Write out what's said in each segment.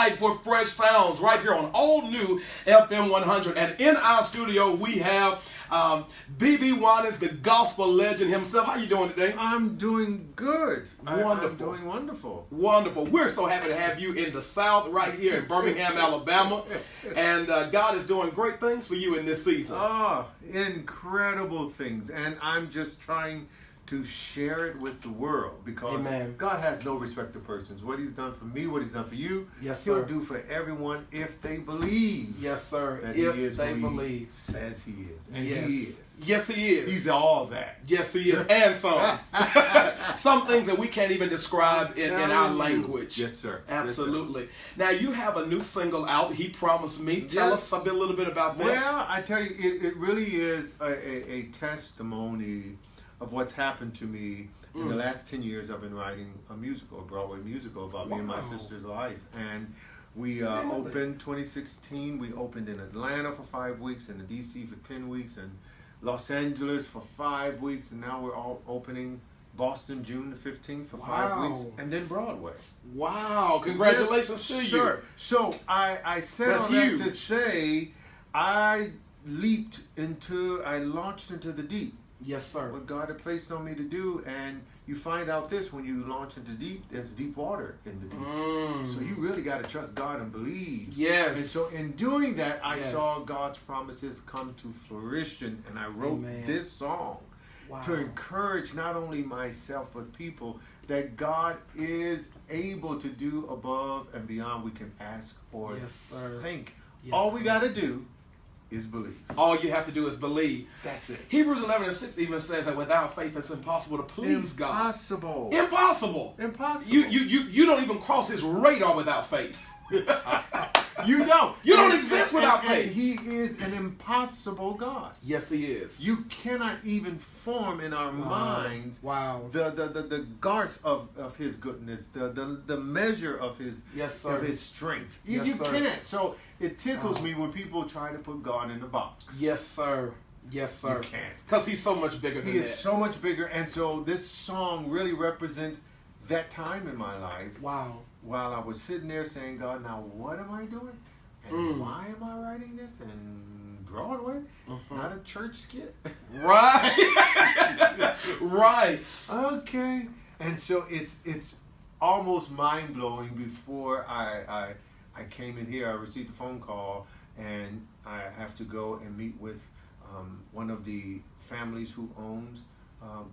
night for fresh sounds right here on all new FM 100. And in our studio, we have BeBe Winans, the gospel legend himself. How you doing today? I'm doing good. Wonderful. I'm doing wonderful. Wonderful. We're so happy to have you in the South right here in Birmingham, Alabama. And God is doing great things for you in this season. Oh, incredible things. And I'm just trying to share it with the world because Amen. God has no respect to persons. What he's done for me, what he's done for you, yes, he'll sir. do for everyone if they believe. Yes, sir. That if he is they who believe. he says he is. And yes. he is. Yes, he is. He's all that. Yes, he is. And some. Some things that we can't even describe in our language. Yes, sir. Absolutely. Yes, sir. Now, you have a new single out, He Promised Me. Tell us a little bit about that. Well, I tell you, it really is a testimony of what's happened to me. In the last 10 years, I've been writing a Broadway musical about me and my sister's life. And we opened 2016. We opened in Atlanta for 5 weeks, and in D.C. for 10 weeks, and Los Angeles for 5 weeks, and now we're all opening Boston June the 15th for 5 weeks, and then Broadway. Wow. Congratulations to you. Sure. So I said all that to say I launched into the deep. Yes, sir. What God had placed on me to do, and you find out this when you launch into deep, there's deep water in the deep. So you really got to trust God and believe. Yes. And so in doing that, I saw God's promises come to fruition, and I wrote this song to encourage not only myself but people that God is able to do above and beyond we can ask or think. Yes, all we got to do is believe. All you have to do is believe. That's it. Hebrews 11:6 even says that without faith it's impossible to please God. Impossible. Impossible. Impossible. You don't even cross his radar without faith. You don't. You don't exist without faith. And he is an impossible God. Yes, he is. You cannot even form in our minds the garth of his goodness, the measure of his of his strength. You can't. So it tickles me when people try to put God in a box. Yes, sir. Yes, sir. You can't. Because he's so much bigger than that. He is so much bigger. And so this song really represents that time in my life. Wow. While I was sitting there saying, God, now what am I doing? And why am I writing this? And Broadway? It's not a church skit. Right. Right. Okay. And so it's almost mind-blowing. Before I came in here, I received a phone call, and I have to go and meet with one of the families who owns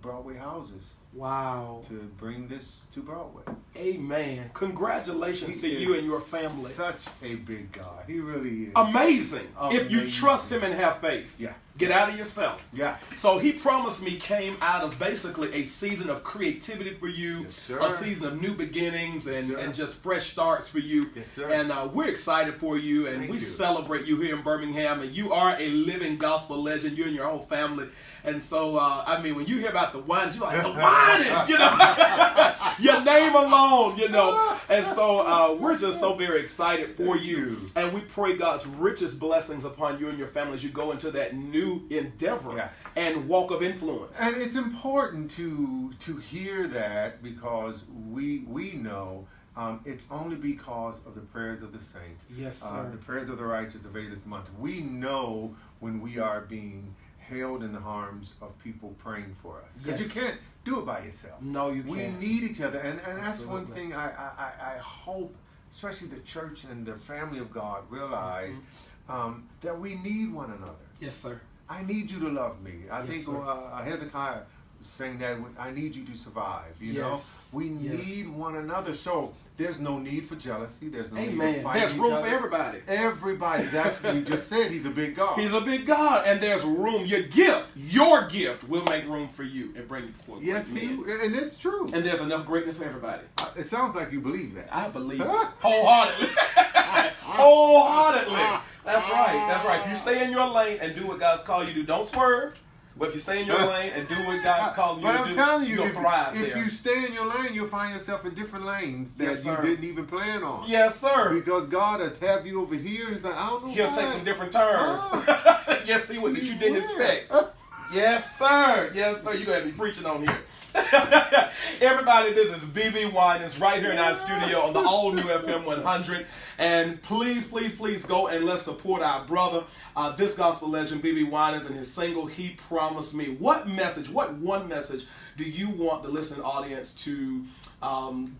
Broadway houses. Wow. To bring this to Broadway. Amen. Congratulations to you and your family. Such a big God. He really is. Amazing. If you trust him and have faith. Yeah. Get out of yourself. Yeah. So He Promised Me came out of basically a season of creativity for you, yes, sir. A season of new beginnings and just fresh starts for you. Yes, sir. And we're excited for you, and we celebrate you here in Birmingham. And you are a living gospel legend, you and your whole family. And so, I mean, when you hear about the Winans, you're like, the Winans, you know, your name alone, you know. And so we're just so very excited for you. And we pray God's richest blessings upon you and your family as you go into that new endeavor and walk of influence. And it's important to hear that because we know it's only because of the prayers of the saints. Yes, sir. The prayers of the righteous availeth much. We know when we are being held in the arms of people praying for us. Because you can't do it by yourself. No, you can't. We need each other. And that's one thing I hope, especially the church and the family of God, realize that we need one another. Yes, sir. I need you to love me. I think Hezekiah was saying that I need you to survive. You know, we need one another. So there's no need for jealousy. There's no need to fight. There's room for everybody. Everybody. That's what you just said. He's a big God. He's a big God, and there's room. Your gift will make room for you and bring you before yes, and it's true. And there's enough greatness for everybody. It sounds like you believe that. I believe it wholeheartedly. Wholeheartedly. That's right. That's right. If you stay in your lane and do what God's called you to do, don't swerve. But if you stay in your lane and do what God's calling you to do, but I'm telling you, you'll thrive there. If you stay in your lane, you'll find yourself in different lanes that you didn't even plan on. Yes, sir. Because God will have you over here. He's like, I don't know. He'll take some different turns. Yes, see what that you didn't expect. Yes, sir. Yes, sir. You're going to be preaching on here. Everybody, this is BeBe Winans right here in our studio on the all-new FM 100. And please, please, please go and let's support our brother, this gospel legend, BeBe Winans, and his single, He Promised Me. What one message do you want the listening audience to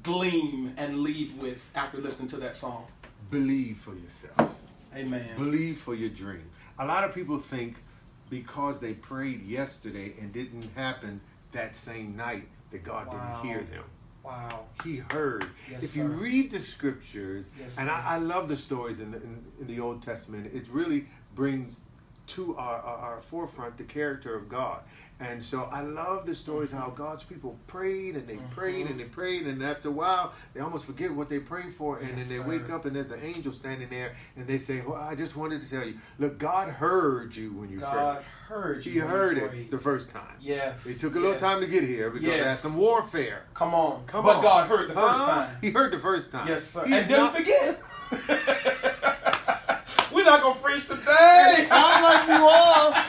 glean and leave with after listening to that song? Believe for yourself. Amen. Believe for your dream. A lot of people think because they prayed yesterday and didn't happen that same night that God didn't hear them. Wow. He heard. Yes, if you read the scriptures, yes, and I love the stories in the Old Testament, it really brings to our forefront the character of God. And so I love the stories how God's people prayed and they prayed and they prayed, and after a while they almost forget what they prayed for, and then they wake up and there's an angel standing there and they say, well, I just wanted to tell you, look, God heard you when you prayed. God heard you. He heard it the first time. Yes. It took a little time to get here because they had some warfare. Come on. But God heard the first time. He heard the first time. Yes, sir. And didn't forget. We're not going to preach today. Sound like you are.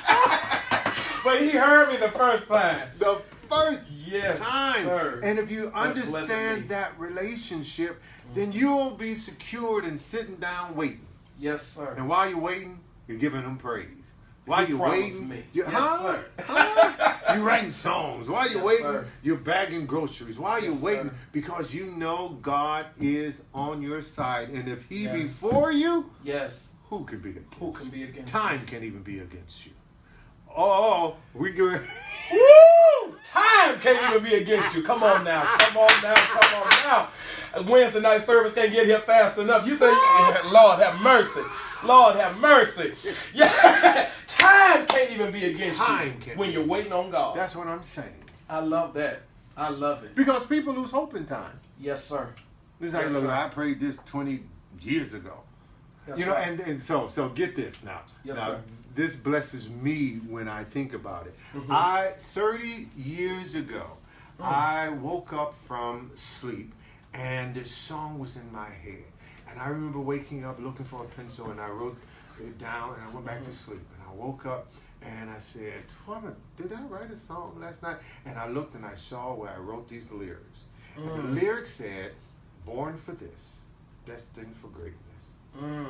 But he heard me the first time. The first time. Sir. And if you understand that relationship, then you'll be secured and sitting down waiting. Yes, sir. And while you're waiting, you're giving them praise. While you're waiting, you're writing songs. While you're waiting, you're bagging groceries. While you're waiting, because you know God is on your side. And if He be for you, who can be against you? Who can be against Time can't even be against you. We good. Woo! Time can't even be against you. Come on now. Come on now. Come on now. Wednesday night service can't get here fast enough. You say, Lord have mercy. Lord have mercy. Yeah. Time can't even be against you when you're waiting on God. That's what I'm saying. I love that. I love it. Because people lose hope in time. Yes, sir. It's like, look, I prayed this 20 years ago. Yes, you know, and so get this now. Yes, now, sir. This blesses me when I think about it. 30 years ago, I woke up from sleep and this song was in my head. And I remember waking up looking for a pencil and I wrote it down and I went back to sleep. And I woke up and I said, did I write a song last night? And I looked and I saw where I wrote these lyrics. And the lyrics said, born for this, destined for greatness,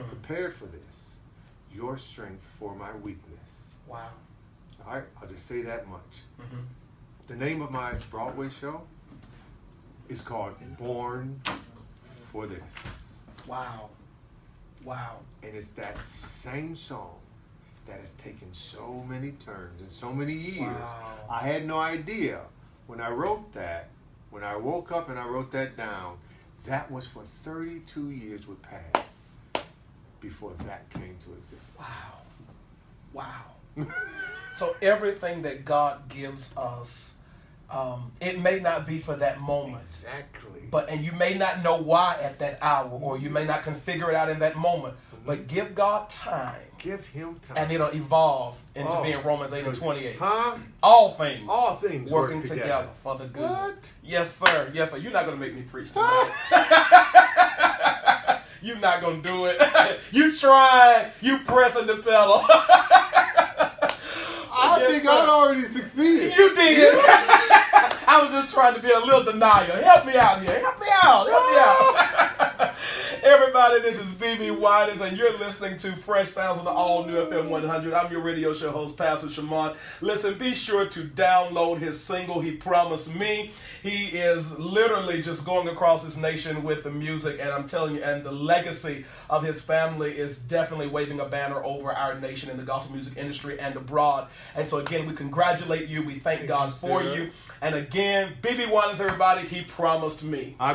prepared for this, your strength for my weakness. Wow. All right, I'll just say that much. The name of my Broadway show is called Born for This. Wow. Wow. And it's that same song that has taken so many turns and so many years. Wow. I had no idea when I wrote that, when I woke up and I wrote that down, that was for 32 years would pass before that came to existence. Wow. Wow. So everything that God gives us, it may not be for that moment. Exactly. And you may not know why at that hour, or you may not can figure it out in that moment. But give God time. Give Him time. And it'll evolve into being Romans 8:28. Huh? All things working together for the good. What? Yes, sir. Yes, sir. You're not going to make me preach tonight. You're not going to do it. You tried. You pressing the pedal. I think I already succeeded. You did. I was just trying to be a little denial. Help me out here. Help me out. Help me out. Everybody, this is BeBe Winans, and you're listening to Fresh Sounds on the all-new FM 100. I'm your radio show host, Pastor Shimon. Listen, be sure to download his single, He Promised Me. He is literally just going across this nation with the music, and I'm telling you, and the legacy of his family is definitely waving a banner over our nation in the gospel music industry and abroad. And so, again, we congratulate you. We thank God for you. And again, BeBe Winans, everybody, He Promised Me. I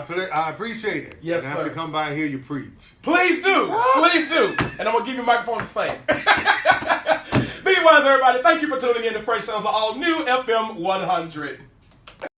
appreciate it. Yes, sir. I sir. have to come by and hear you preach. Please do. Please do. And I'm going to give you a microphone to sing. BeBe Winans, everybody, thank you for tuning in to Fresh Sounds, the all-new FM 100.